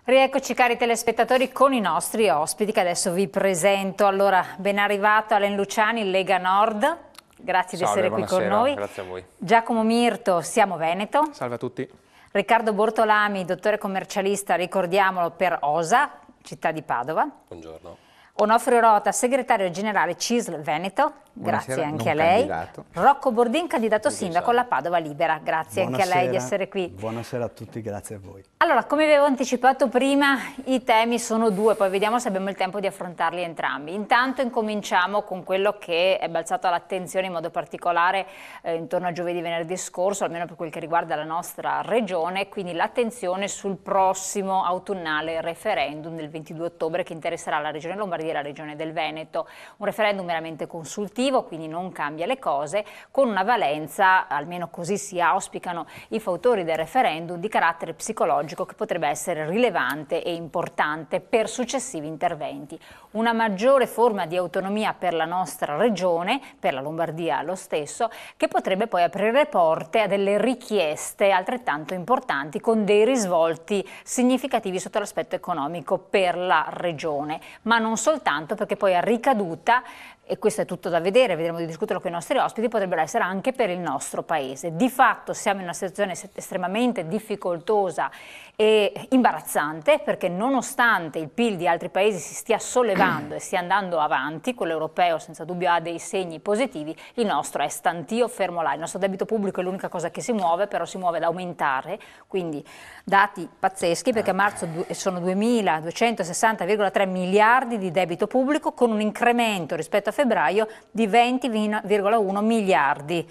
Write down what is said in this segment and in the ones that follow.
Rieccoci cari telespettatori con i nostri ospiti che adesso vi presento. Allora, ben arrivato Alain Luciani, Lega Nord, grazie di essere qui con noi. Grazie a voi. Giacomo Mirto, Siamo Veneto. Salve a tutti. Riccardo Bortolami, dottore commercialista, ricordiamolo, per OSA, città di Padova. Buongiorno. Onofrio Rota, segretario generale CISL Veneto, buonasera, grazie anche a lei. Candidato. Rocco Bordin, candidato sindaco alla Padova Libera, grazie anche a lei di essere qui. Buonasera a tutti, grazie a voi. Allora, come avevo anticipato prima, i temi sono due, poi vediamo se abbiamo il tempo di affrontarli entrambi. Intanto incominciamo con quello che è balzato all'attenzione in modo particolare intorno a giovedì e venerdì scorso, almeno per quel che riguarda la nostra regione, quindi l'attenzione sul prossimo autunnale referendum del 22 ottobre che interesserà la regione Lombardia e la regione del Veneto. Un referendum meramente consultivo, quindi non cambia le cose, con una valenza, almeno così si auspicano i fautori del referendum, di carattere psicologico che potrebbe essere rilevante e importante per successivi interventi. Una maggiore forma di autonomia per la nostra regione, per la Lombardia lo stesso, che potrebbe poi aprire le porte a delle richieste altrettanto importanti con dei risvolti significativi sotto l'aspetto economico per la regione, ma non soltanto, perché poi a ricaduta, e questo è tutto da vedere, vedremo di discuterlo con i nostri ospiti, potrebbero essere anche per il nostro paese. Di fatto siamo in una situazione estremamente difficoltosa e imbarazzante, perché nonostante il PIL di altri paesi si stia sollevando e stia andando avanti, quello europeo senza dubbio ha dei segni positivi, il nostro è stantio, fermo là. Il nostro debito pubblico è l'unica cosa che si muove, però si muove ad aumentare, quindi dati pazzeschi, perché a marzo sono 2.260,3 miliardi di debito pubblico, con un incremento rispetto a febbraio di 20,1 miliardi.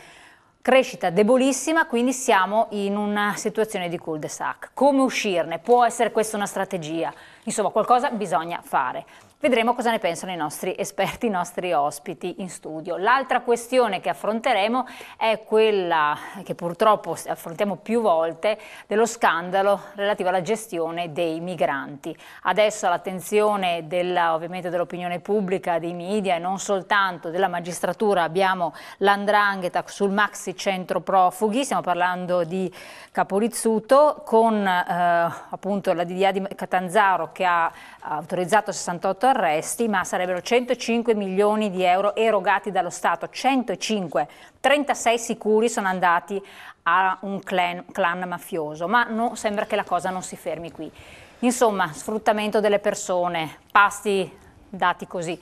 Crescita debolissima, quindi siamo in una situazione di cul-de-sac. Come uscirne? Può essere questa una strategia? Insomma, qualcosa bisogna fare. Vedremo cosa ne pensano i nostri esperti, i nostri ospiti in studio. L'altra questione che affronteremo è quella che purtroppo affrontiamo più volte, dello scandalo relativo alla gestione dei migranti. Adesso l'attenzione ovviamente dell'opinione pubblica, dei media e non soltanto della magistratura, abbiamo l''ndrangheta sul maxi centro profughi, stiamo parlando di Caporizzuto, con appunto la DDA di Catanzaro che ha autorizzato 68 arresti, ma sarebbero 105 milioni di euro erogati dallo Stato, 105, 36 sicuri sono andati a un clan mafioso, ma sembra che la cosa non si fermi qui. Insomma, sfruttamento delle persone, pasti dati così,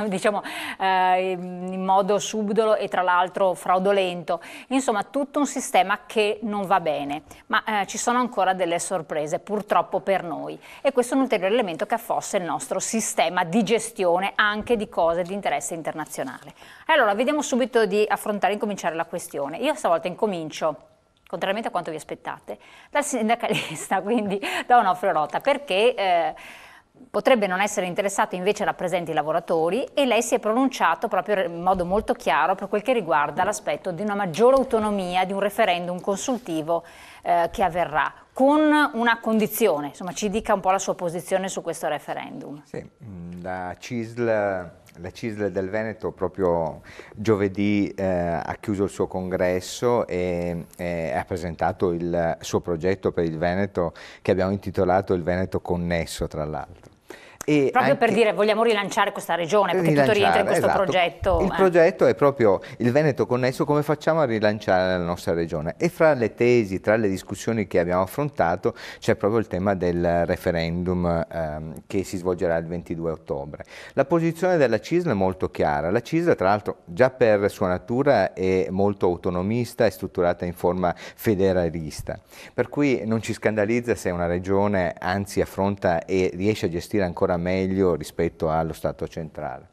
diciamo in modo subdolo e tra l'altro fraudolento, insomma tutto un sistema che non va bene, ma ci sono ancora delle sorprese purtroppo per noi e questo è un ulteriore elemento che affossa il nostro sistema di gestione anche di cose di interesse internazionale. Allora vediamo subito di incominciare la questione. Io stavolta incomincio, contrariamente a quanto vi aspettate, dal sindacalista, quindi da Onofrio Rota, perché potrebbe non essere interessato, invece rappresenta i lavoratori e lei si è pronunciato proprio in modo molto chiaro per quel che riguarda l'aspetto di una maggiore autonomia, di un referendum consultivo che avverrà, con una condizione. Insomma, ci dica un po' la sua posizione su questo referendum. Sì, la CISL del Veneto proprio giovedì ha chiuso il suo congresso e ha presentato il suo progetto per il Veneto, che abbiamo intitolato Il Veneto Connesso, tra l'altro. E proprio per dire, vogliamo rilanciare questa regione, perché tutto rientra in questo progetto. Il progetto è proprio il Veneto Connesso, come facciamo a rilanciare la nostra regione. E fra le tesi, tra le discussioni che abbiamo affrontato, c'è proprio il tema del referendum che si svolgerà il 22 ottobre. La posizione della CISL è molto chiara. La CISL, tra l'altro, già per sua natura è molto autonomista e strutturata in forma federalista. Per cui non ci scandalizza se una regione, anzi, affronta e riesce a gestire ancora meglio rispetto allo Stato centrale.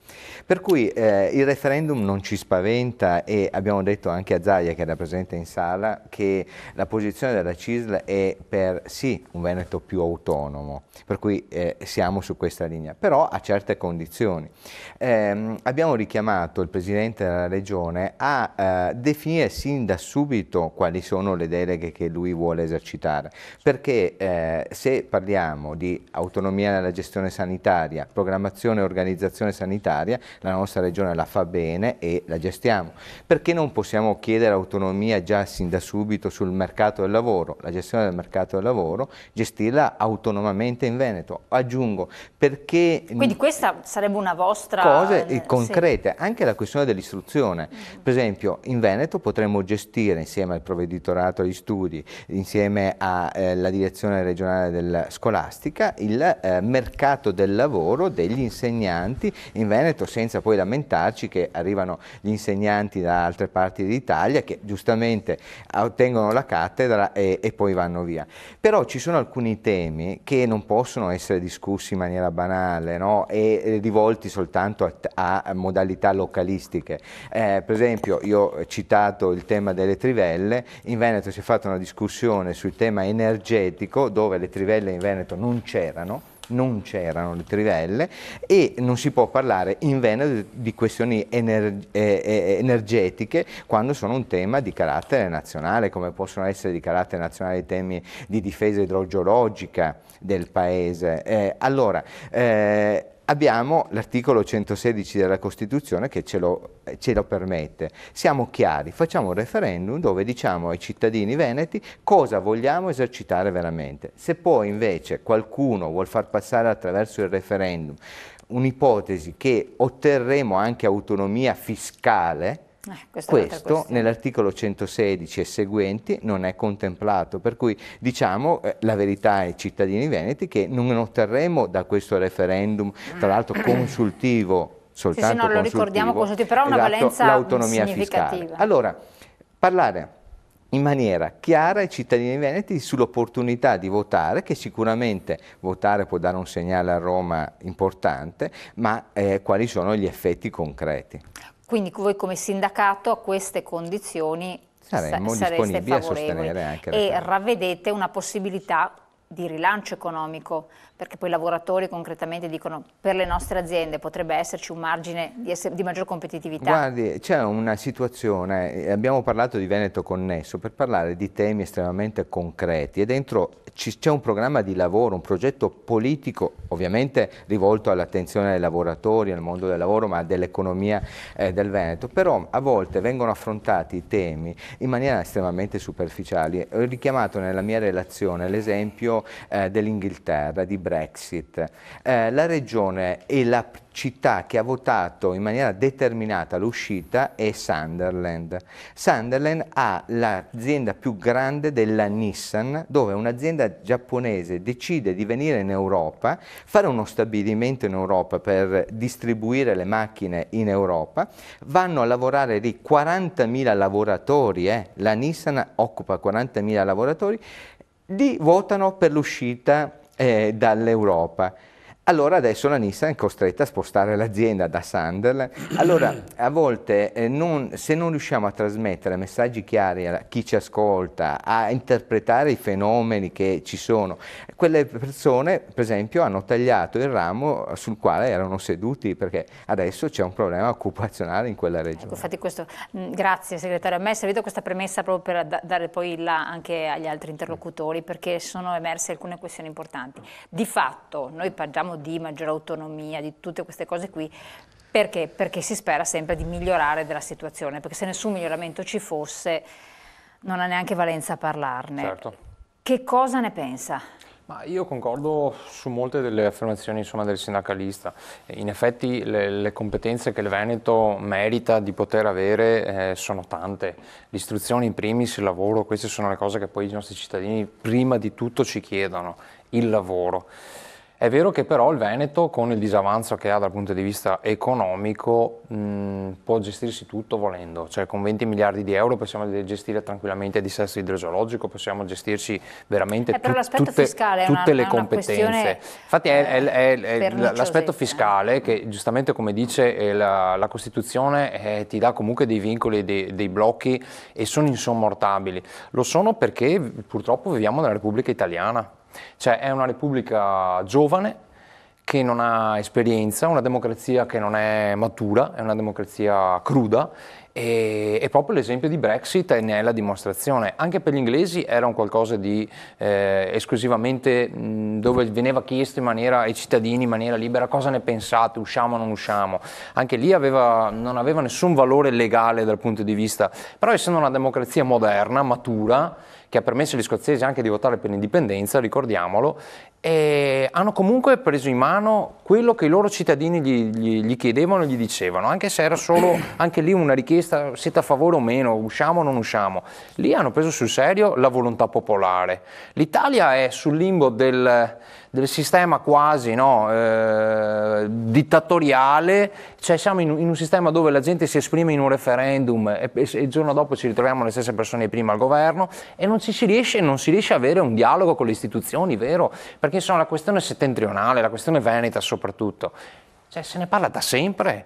Per cui il referendum non ci spaventa e abbiamo detto anche a Zaia, che era presente in sala, che la posizione della CISL è per sì un Veneto più autonomo, per cui siamo su questa linea, però a certe condizioni. Abbiamo richiamato il Presidente della Regione a definire sin da subito quali sono le deleghe che lui vuole esercitare, perché se parliamo di autonomia nella gestione sanitaria, sanitaria, programmazione e organizzazione sanitaria, la nostra regione la fa bene e la gestiamo. Perché non possiamo chiedere autonomia già sin da subito sul mercato del lavoro, la gestione del mercato del lavoro, gestirla autonomamente in Veneto? Aggiungo, perché... Quindi questa sarebbe una vostra... Cose concrete, sì. Anche la questione dell'istruzione. Per esempio in Veneto potremmo gestire insieme al provveditorato agli studi, insieme alla direzione regionale scolastica, il mercato del lavoro degli insegnanti in Veneto, senza poi lamentarci che arrivano gli insegnanti da altre parti d'Italia che giustamente ottengono la cattedra e poi vanno via. Però ci sono alcuni temi che non possono essere discussi in maniera banale, no? E rivolti soltanto a modalità localistiche. Per esempio io ho citato il tema delle trivelle, in Veneto si è fatta una discussione sul tema energetico dove le trivelle in Veneto non c'erano le trivelle e non si può parlare in Veneto di questioni energetiche quando sono un tema di carattere nazionale, come possono essere di carattere nazionale i temi di difesa idrogeologica del paese. Abbiamo l'articolo 116 della Costituzione che ce lo permette. Siamo chiari, facciamo un referendum dove diciamo ai cittadini veneti cosa vogliamo esercitare veramente. Se poi invece qualcuno vuol far passare attraverso il referendum un'ipotesi che otterremo anche autonomia fiscale, questo nell'articolo 116 e seguenti non è contemplato, per cui diciamo la verità ai cittadini veneti che non otterremo da questo referendum, tra l'altro consultivo, soltanto lo ricordiamo consultivo, però ha una valenza l'autonomia significativa. Fiscale. Allora, parlare in maniera chiara ai cittadini veneti sull'opportunità di votare, che sicuramente votare può dare un segnale a Roma importante, ma quali sono gli effetti concreti. Quindi voi come sindacato a queste condizioni saremmo disponibili a sostenere anche e ravvedete una possibilità di rilancio economico, perché poi i lavoratori concretamente dicono per le nostre aziende potrebbe esserci un margine di maggior competitività. Guardi, c'è una situazione, abbiamo parlato di Veneto Connesso per parlare di temi estremamente concreti e dentro c'è un programma di lavoro, un progetto politico ovviamente rivolto all'attenzione dei lavoratori, al mondo del lavoro ma dell'economia del Veneto, però a volte vengono affrontati i temi in maniera estremamente superficiale. Ho richiamato nella mia relazione l'esempio dell'Inghilterra, di Brexit. La regione e la città che ha votato in maniera determinata l'uscita è Sunderland. Sunderland ha l'azienda più grande della Nissan, dove un'azienda giapponese decide di venire in Europa, fare uno stabilimento in Europa per distribuire le macchine in Europa, vanno a lavorare lì 40.000 lavoratori, la Nissan occupa 40.000 lavoratori, votano per l'uscita dall'Europa. Allora adesso la Nissan è costretta a spostare l'azienda da Sunderland. Allora a volte se non riusciamo a trasmettere messaggi chiari a chi ci ascolta, a interpretare i fenomeni che ci sono, quelle persone per esempio hanno tagliato il ramo sul quale erano seduti perché adesso c'è un problema occupazionale in quella regione. Ecco, infatti grazie segretario, a me è servita questa premessa proprio per dare poi là anche agli altri interlocutori perché sono emerse alcune questioni importanti. Di fatto noi parliamo di maggiore autonomia, di tutte queste cose qui, perché? Perché si spera sempre di migliorare della situazione, perché se nessun miglioramento ci fosse non ha neanche valenza parlarne. Certo. Che cosa ne pensa? Ma io concordo su molte delle affermazioni insomma, del sindacalista. In effetti le competenze che il Veneto merita di poter avere sono tante. L'istruzione in primis, il lavoro, queste sono le cose che poi i nostri cittadini prima di tutto ci chiedono, il lavoro. È vero che però il Veneto, con il disavanzo che ha dal punto di vista economico, può gestirsi tutto volendo, cioè con 20 miliardi di euro possiamo gestire tranquill'aspetto il dissesto idrogeologico, possiamo gestirsi veramente tutte le competenze. Infatti è l'aspetto fiscale che giustamente come dice la Costituzione ti dà comunque dei vincoli, dei blocchi e sono insormontabili. Lo sono perché purtroppo viviamo nella Repubblica Italiana. Cioè è una repubblica giovane che non ha esperienza, una democrazia che non è matura, è una democrazia cruda E proprio l'esempio di Brexit ne è la dimostrazione. Anche per gli inglesi era un qualcosa di esclusivamente dove veniva chiesto ai cittadini in maniera libera cosa ne pensate, usciamo o non usciamo. Anche lì non aveva nessun valore legale dal punto di vista, però essendo una democrazia moderna, matura, che ha permesso agli scozzesi anche di votare per l'indipendenza, ricordiamolo, e hanno comunque preso in mano quello che i loro cittadini gli chiedevano e gli dicevano, anche se era solo anche lì una richiesta, siete a favore o meno, usciamo o non usciamo. Lì hanno preso sul serio la volontà popolare. L'Italia è sul limbo del sistema quasi dittatoriale, cioè siamo in un sistema dove la gente si esprime in un referendum e il giorno dopo ci ritroviamo le stesse persone di prima al governo e non si riesce a avere un dialogo con le istituzioni, vero? Perché insomma la questione settentrionale, la questione veneta soprattutto, cioè, se ne parla da sempre.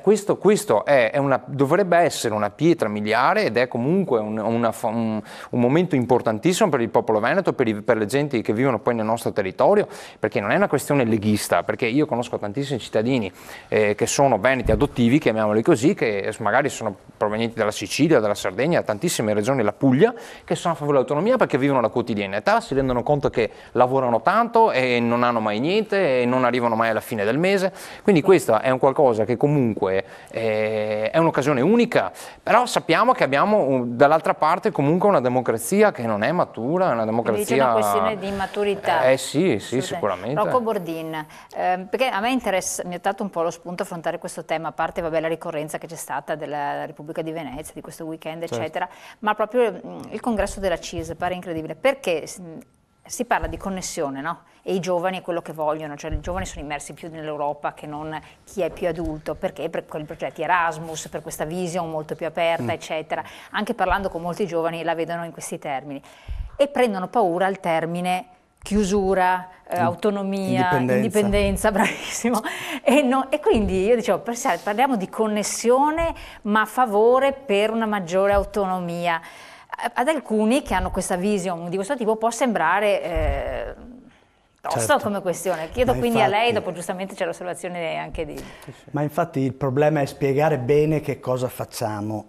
Questo dovrebbe essere una pietra miliare ed è comunque un momento importantissimo per il popolo veneto, per le genti che vivono poi nel nostro territorio, perché non è una questione leghista, perché io conosco tantissimi cittadini che sono veneti adottivi, chiamiamoli così, che magari sono provenienti dalla Sicilia, dalla Sardegna, da tantissime regioni della Puglia, che sono a favore dell'autonomia perché vivono la quotidianità, si rendono conto che lavorano tanto e non hanno mai niente e non arrivano mai alla fine del mese. Quindi questo è un qualcosa che comunque è un'occasione unica, però sappiamo che abbiamo dall'altra parte comunque una democrazia che non è matura, è una democrazia... C'è una questione di maturità. Sì, sicuramente. Rocco Bordin, perché a me interessa, mi ha dato un po' lo spunto a affrontare questo tema, a parte la ricorrenza che c'è stata della Repubblica di Venezia, di questo weekend, eccetera, ma proprio il congresso della CISL pare incredibile, perché si parla di connessione, no? E i giovani è quello che vogliono, cioè i giovani sono immersi più nell'Europa che non chi è più adulto, perché per quei progetti Erasmus, per questa vision molto più aperta, eccetera. Anche parlando con molti giovani la vedono in questi termini. E prendono paura al termine chiusura, autonomia, indipendenza, bravissimo. E quindi io dicevo, parliamo di connessione, ma a favore per una maggiore autonomia. Ad alcuni che hanno questa vision di questo tipo può sembrare tosta come questione. Chiedo quindi a lei, dopo giustamente c'è l'osservazione anche di... Ma infatti il problema è spiegare bene che cosa facciamo.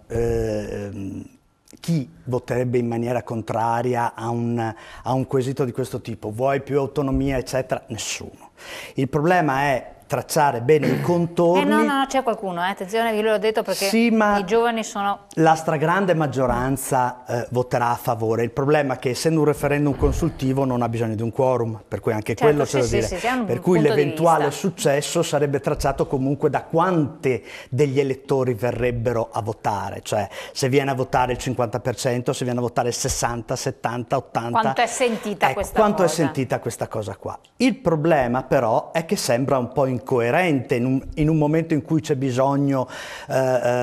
Chi voterebbe in maniera contraria a un quesito di questo tipo? Vuoi più autonomia, eccetera? Nessuno. Il problema è tracciare bene i contorni. No, c'è qualcuno, attenzione, io l'ho detto perché sì, ma i giovani sono... La stragrande maggioranza voterà a favore. Il problema è che essendo un referendum consultivo non ha bisogno di un quorum, per cui anche quello c'è da dire. Per cui l'eventuale successo sarebbe tracciato comunque da quante degli elettori verrebbero a votare, cioè se viene a votare il 50%, se viene a votare il 60, 70, 80. Quanto è sentita questa cosa? Quanto è sentita questa cosa qua. Il problema però è che sembra un po' incoerente in un momento in cui c'è bisogno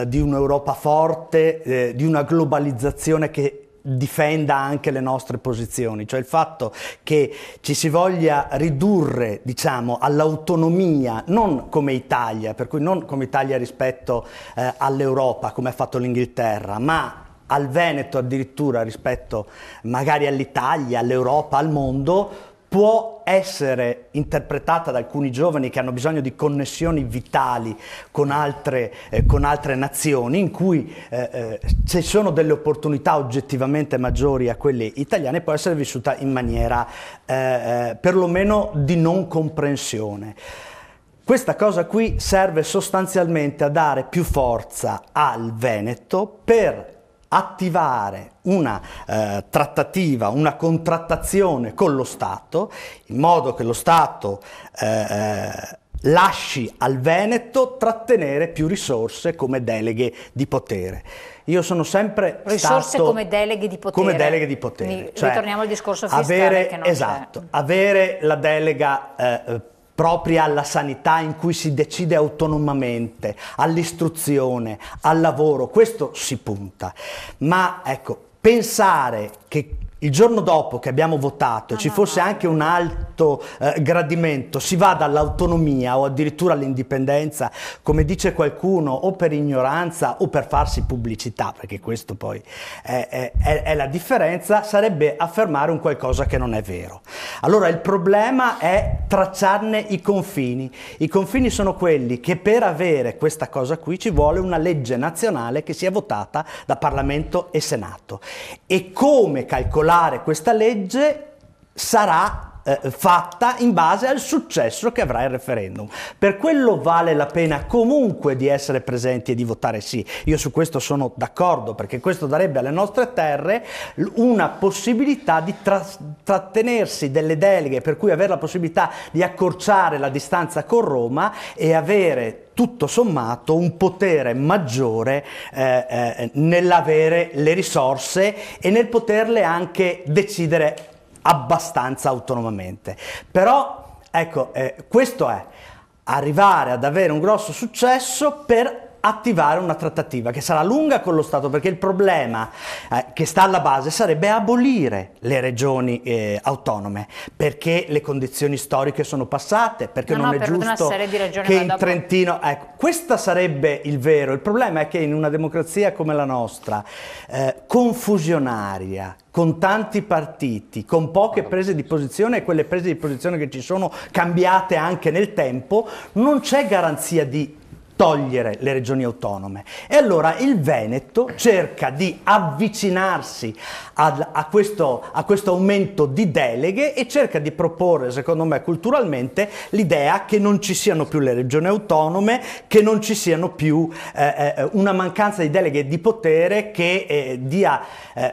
di un'Europa forte, di una globalizzazione che difenda anche le nostre posizioni, cioè il fatto che ci si voglia ridurre, diciamo, all'autonomia, non come Italia, per cui non come Italia rispetto all'Europa, come ha fatto l'Inghilterra, ma al Veneto addirittura rispetto magari all'Italia, all'Europa, al mondo, può essere interpretata da alcuni giovani che hanno bisogno di connessioni vitali con altre nazioni, in cui ci sono delle opportunità oggettivamente maggiori a quelle italiane, può essere vissuta in maniera perlomeno di non comprensione. Questa cosa qui serve sostanzialmente a dare più forza al Veneto per attivare una trattativa, una contrattazione con lo Stato, in modo che lo Stato lasci al Veneto trattenere più risorse come deleghe di potere. Io sono sempre risorse come deleghe di potere. Come deleghe di potere. Quindi, cioè, ritorniamo al discorso fiscale che non esatto, avere la delega propria alla sanità in cui si decide autonomamente, all'istruzione, al lavoro, questo si punta. Ma ecco, pensare che il giorno dopo che abbiamo votato ci fosse anche un alto gradimento, si va dall'autonomia o addirittura all'indipendenza, come dice qualcuno, o per ignoranza o per farsi pubblicità, perché questo poi è la differenza, sarebbe affermare un qualcosa che non è vero. Allora il problema è tracciarne i confini. I confini sono quelli che per avere questa cosa qui ci vuole una legge nazionale che sia votata da Parlamento e Senato. E come calcolare questa legge sarà fatta in base al successo che avrà il referendum. Per quello vale la pena comunque di essere presenti e di votare sì. Io su questo sono d'accordo, perché questo darebbe alle nostre terre una possibilità di trattenersi delle deleghe, per cui avere la possibilità di accorciare la distanza con Roma e avere tutto sommato un potere maggiore nell'avere le risorse e nel poterle anche decidere abbastanza autonomamente. Però ecco, questo è arrivare ad avere un grosso successo per attivare una trattativa che sarà lunga con lo Stato, perché il problema che sta alla base sarebbe abolire le regioni autonome, perché le condizioni storiche sono passate, perché non è giusto che in Trentino... Ecco, questo sarebbe il vero. Il problema è che in una democrazia come la nostra, confusionaria, con tanti partiti, con poche prese di posizione, e quelle prese di posizione che ci sono cambiate anche nel tempo, non c'è garanzia di togliere le regioni autonome. E allora il Veneto cerca di avvicinarsi a questo aumento di deleghe e cerca di proporre, secondo me culturalmente, l'idea che non ci siano più le regioni autonome, che non ci siano più una mancanza di deleghe e di potere che dia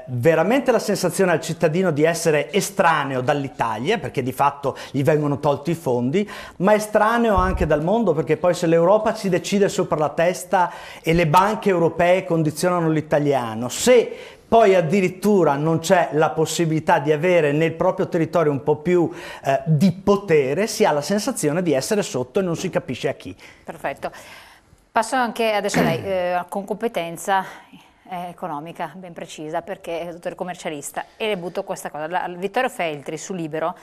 veramente la sensazione al cittadino di essere estraneo dall'Italia, perché di fatto gli vengono tolti i fondi, ma estraneo anche dal mondo, perché poi se l'Europa ci decide sopra la testa e le banche europee condizionano l'italiano, se poi addirittura non c'è la possibilità di avere nel proprio territorio un po' più di potere, si ha la sensazione di essere sotto e non si capisce a chi. Perfetto. Passo anche adesso a lei, con competenza economica ben precisa, perché è dottore commercialista, e le butto questa cosa. Vittorio Feltri su Libero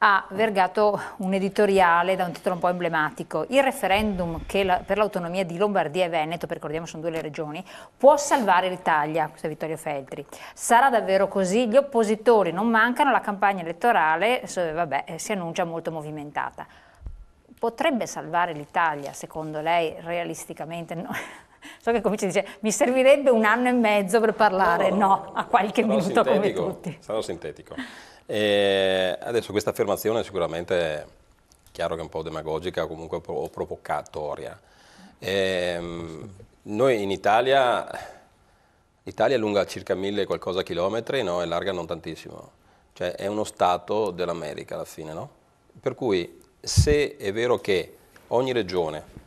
ha vergato un editoriale da un titolo un po' emblematico: il referendum per l'autonomia di Lombardia e Veneto, perché ricordiamo sono due le regioni, può salvare l'Italia. Questo è Vittorio Feltri. Sarà davvero così? Gli oppositori non mancano, la campagna elettorale si annuncia molto movimentata. Potrebbe salvare l'Italia, secondo lei, realisticamente? No. So che comincia a dire, mi servirebbe 1 anno e mezzo per parlare, no, a qualche minuto come tutti. Sarò sintetico. Adesso questa affermazione è sicuramente chiaro che è un po' demagogica, comunque o provocatoria. Noi in Italia, l'Italia è lunga circa 1000 e qualcosa chilometri, no? È larga non tantissimo, cioè è uno stato dell'America alla fine, no? Per cui se è vero che ogni regione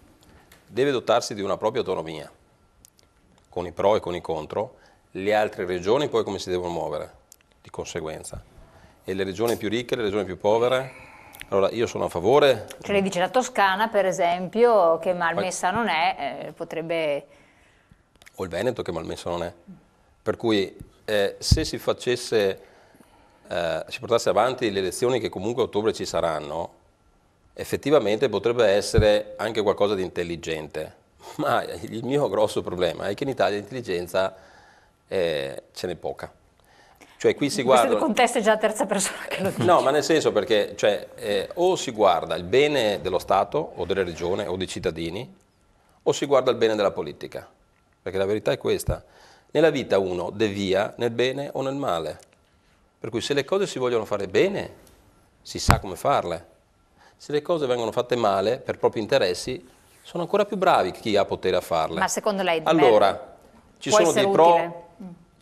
deve dotarsi di una propria autonomia, con i pro e con i contro, le altre regioni poi come si devono muovere di conseguenza? E le regioni più ricche, le regioni più povere? Allora io sono a favore... Cioè lei dice la Toscana per esempio, che malmessa non è, potrebbe... O il Veneto che malmessa non è. Per cui se si facesse, si portasse avanti le elezioni che comunque a ottobre ci saranno, effettivamente potrebbe essere anche qualcosa di intelligente. Ma il mio grosso problema è che in Italia l'intelligenza ce n'è poca. Cioè qui si guarda... Questo contesto è già la terza persona che lo dice. No, ma nel senso perché o si guarda il bene dello Stato o delle regioni o dei cittadini, o si guarda il bene della politica. Perché la verità è questa. Nella vita uno devia nel bene o nel male. Per cui se le cose si vogliono fare bene, si sa come farle. Se le cose vengono fatte male per propri interessi, sono ancora più bravi chi ha potere a farle. Ma secondo lei allora, ci sono dei pro... utile?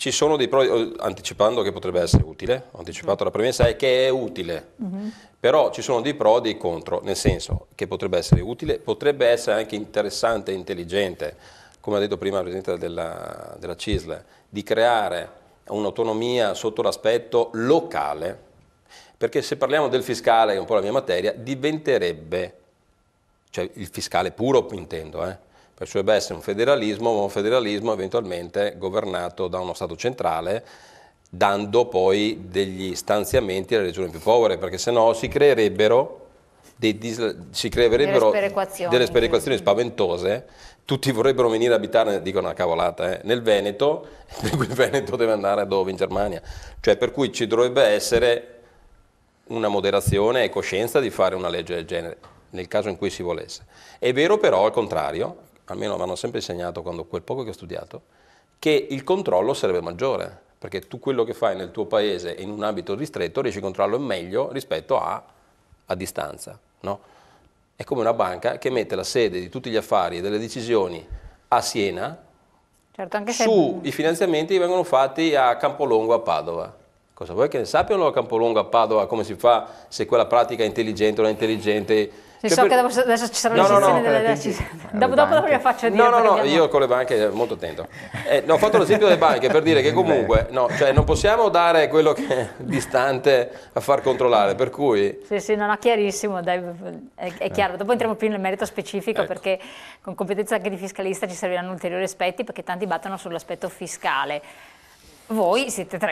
Ci sono dei pro, anticipando che potrebbe essere utile, ho anticipato la premessa è che è utile, però ci sono dei pro e dei contro, nel senso che potrebbe essere utile, potrebbe essere anche interessante e intelligente, come ha detto prima il Presidente della CISL, di creare un'autonomia sotto l'aspetto locale, perché se parliamo del fiscale, che è un po' la mia materia, diventerebbe, cioè il fiscale puro intendo, perché dovrebbe essere un federalismo, ma un federalismo eventualmente governato da uno Stato centrale dando poi degli stanziamenti alle regioni più povere, perché sennò si creerebbero delle sperequazioni spaventose. Tutti vorrebbero venire a abitare, dico una cavolata, nel Veneto, per cui il Veneto deve andare dove? In Germania. Cioè, per cui ci dovrebbe essere una moderazione e coscienza di fare una legge del genere, nel caso in cui si volesse. È vero però, al contrario, almeno mi hanno sempre insegnato quel poco che ho studiato, che il controllo sarebbe maggiore, perché tu quello che fai nel tuo paese in un ambito ristretto riesci a controllarlo meglio rispetto a distanza, no? È come una banca che mette la sede di tutti gli affari e delle decisioni a Siena, certo, anche se i finanziamenti vengono fatti a Campolongo a Padova. Cosa vuoi che ne sappiano a Campolongo a Padova come si fa, se quella pratica è intelligente o non è intelligente? So che adesso ci sarà l'esistenza delle dopo vi faccio dire. No, io con le banche molto attento. Ho fatto l'esempio delle banche per dire che comunque cioè non possiamo dare quello che è distante a far controllare, per cui... Sì, non è chiarissimo, dai, è chiaro. Dopo entriamo più nel merito specifico, ecco. Perché con competenza anche di fiscalista ci serviranno ulteriori aspetti, perché tanti battono sull'aspetto fiscale. Voi siete tra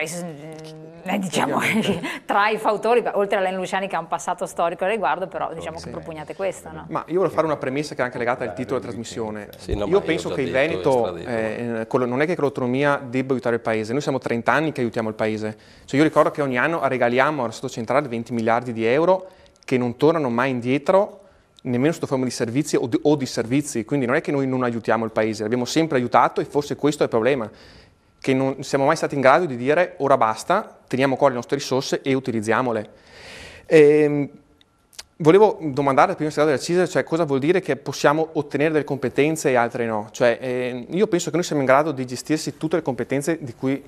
i fautori, oltre a Len Luciani che ha un passato storico al riguardo, però diciamo che propugnate questo, no? Ma io voglio fare una premessa che è anche legata al titolo della trasmissione. Sì, no, io penso che il Veneto, non è che l'autonomia debba aiutare il Paese, noi siamo 30 anni che aiutiamo il Paese. Cioè io ricordo che ogni anno regaliamo allo Stato centrale 20 miliardi di euro che non tornano mai indietro, nemmeno sotto forma di servizi o di servizi, quindi non è che noi non aiutiamo il Paese, l'abbiamo sempre aiutato e forse questo è il problema, che non siamo mai stati in grado di dire ora basta, teniamo qua le nostre risorse e utilizziamole. Volevo domandare al primo segretario della CISL, cioè cosa vuol dire che possiamo ottenere delle competenze e altre no. Cioè, io penso che noi siamo in grado di gestirsi tutte le competenze di cui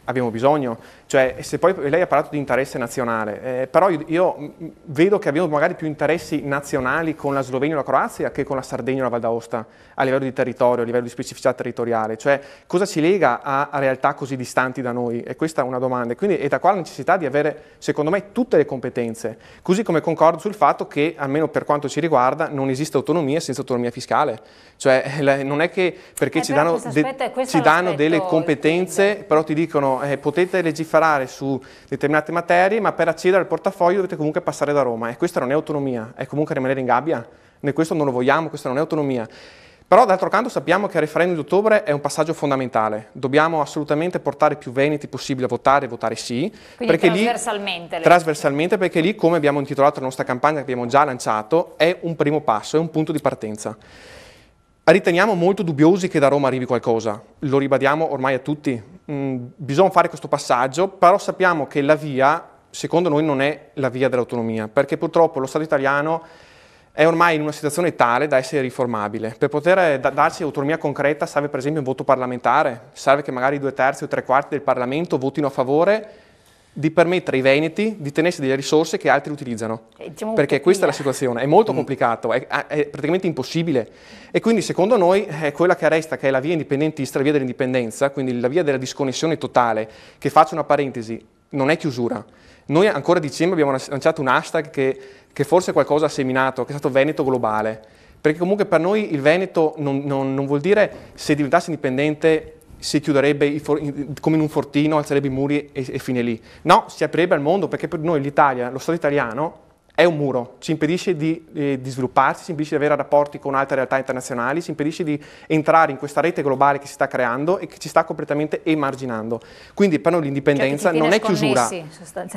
abbiamo bisogno, cioè se poi lei ha parlato di interesse nazionale, però io vedo che abbiamo magari più interessi nazionali con la Slovenia o la Croazia che con la Sardegna o la Val d'Aosta a livello di territorio, a livello di specificità territoriale, cioè cosa ci lega a realtà così distanti da noi? E questa è una domanda, e quindi è da qua la necessità di avere secondo me tutte le competenze, così come concordo sul fatto che almeno per quanto ci riguarda non esiste autonomia senza autonomia fiscale, cioè non è che perché ci danno delle competenze però ti dicono potete legiferare su determinate materie, ma per accedere al portafoglio dovete comunque passare da Roma, e questa non è autonomia, è comunque rimanere in gabbia, noi questo non lo vogliamo, questa non è autonomia. Però d'altro canto sappiamo che il referendum di ottobre è un passaggio fondamentale, dobbiamo assolutamente portare più veneti possibile a votare sì. Quindi perché trasversalmente, perché lì, come abbiamo intitolato la nostra campagna che abbiamo già lanciato, è un primo passo, è un punto di partenza. Riteniamo molto dubbiosi che da Roma arrivi qualcosa, lo ribadiamo ormai a tutti, bisogna fare questo passaggio, però sappiamo che la via, secondo noi, non è la via dell'autonomia, perché purtroppo lo Stato italiano è ormai in una situazione tale da essere riformabile. Per poter darci autonomia concreta serve per esempio un voto parlamentare, serve che magari 2/3 o 3/4 del Parlamento votino a favore di permettere ai veneti di tenersi delle risorse che altri utilizzano, perché questa è la situazione, è molto complicato, è praticamente impossibile, e quindi secondo noi è quella che resta, che è la via indipendentista, la via dell'indipendenza, quindi la via della disconnessione totale, che faccio una parentesi, non è chiusura. Noi ancora a dicembre abbiamo lanciato un hashtag che forse qualcosa ha seminato, che è stato Veneto Globale, perché comunque per noi il Veneto non vuol dire se diventasse indipendente si chiuderebbe come in un fortino, alzerebbe i muri e fine lì. No, si aprirebbe al mondo, perché per noi l'Italia, lo Stato italiano, è un muro, ci impedisce di svilupparsi, ci impedisce di avere rapporti con altre realtà internazionali, ci impedisce di entrare in questa rete globale che si sta creando e che ci sta completamente emarginando. Quindi per noi l'indipendenza non è chiusura,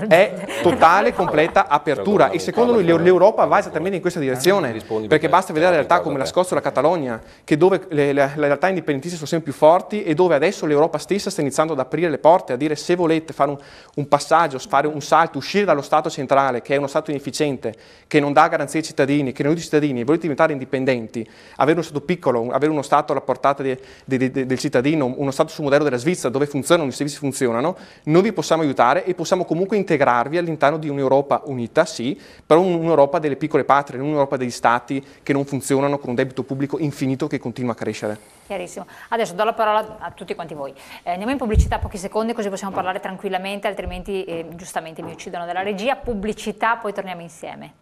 è totale, completa apertura, e secondo noi l'Europa va esattamente in questa direzione, perché basta vedere realtà come la Scozia o la Catalogna, che dove le realtà indipendentiste sono sempre più forti e dove adesso l'Europa stessa sta iniziando ad aprire le porte, a dire se volete fare un passaggio, fare un salto, uscire dallo Stato centrale, che è uno Stato inefficiente, che non dà garanzie ai cittadini, che non aiuta i cittadini, volete diventare indipendenti, avere uno Stato piccolo, avere uno Stato alla portata del cittadino, uno Stato sul modello della Svizzera dove funzionano, i servizi funzionano, noi vi possiamo aiutare e possiamo comunque integrarvi all'interno di un'Europa unita, sì, però un'Europa delle piccole patrie, non un'Europa degli Stati che non funzionano con un debito pubblico infinito che continua a crescere. Chiarissimo. Adesso do la parola a tutti quanti voi. Andiamo in pubblicità pochi secondi, così possiamo parlare tranquillamente, altrimenti giustamente mi uccidono dalla regia. Pubblicità, poi torniamo insieme.